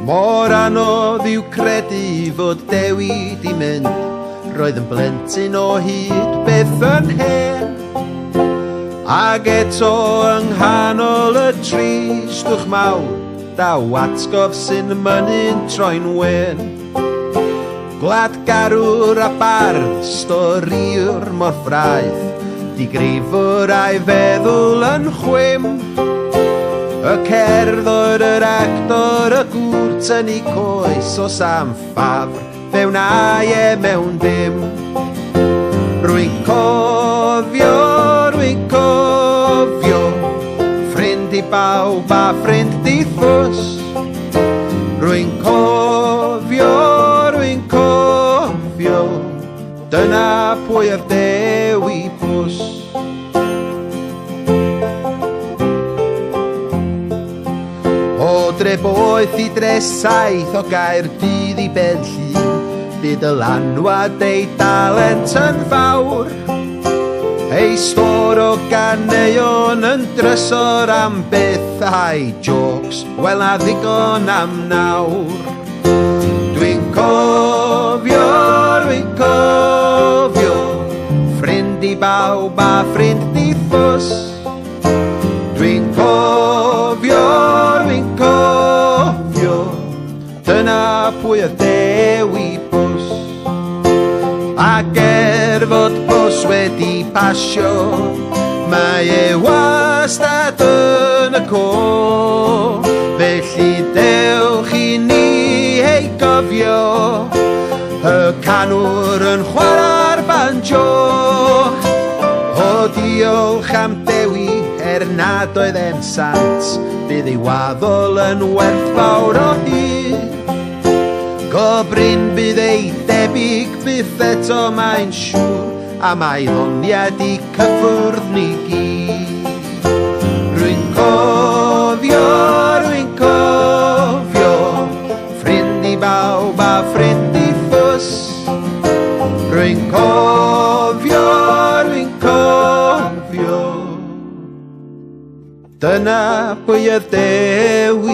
Mor anodd yw credu fod Dewi di mynd, roedd yn blentyn o hyd beth yn hen. Ag eto yng nghanol y tristwch mawr, daw atgof sy'n mynu'n troi'n wen. Gladgarwr a bardd, storiwr mor ffraeth, digrifwr a'i feddwl yn chwym. Y cerddor, yr actor, y gŵr tynnu coes o Sam Ffafr, fewn ai e mewn dim. Rwy'n cofio, ffrind i bawb a ffrind di ffws. Rwy'n cofio, dyna pwy oedd Dewi Pws. O dreboeth i dres saith o Gaerdydd i Benllyn, bydd y lanwad ei dalent yn fawr. Ei stor o ganeuon yn drysor am byth a'i jocs, wel na ddigon am nawr. Dwi'n cofio, ffrind i bawb a ffrind di ffws. Dwi'n cofio, dyna pwy oedd Dewi Pws. Ac fod Pws wedi pasio, mae e wastad yn y co. Felly dewch i ni ei gofio, y canwr yn chwarae'r banjo. O diolch am Dewi, nad oedd e'n sant, bydd ei waddol yn werthfawr o hyd. Gobrin bydd ei debyg byth eto mae'n siŵr, a mae honiad i cyffwrdd ni gyd. Rwy'n cofio, ffrind i bawb a ffrind i ffws. Rwy'n cofio, dyna pwy oedd Dewi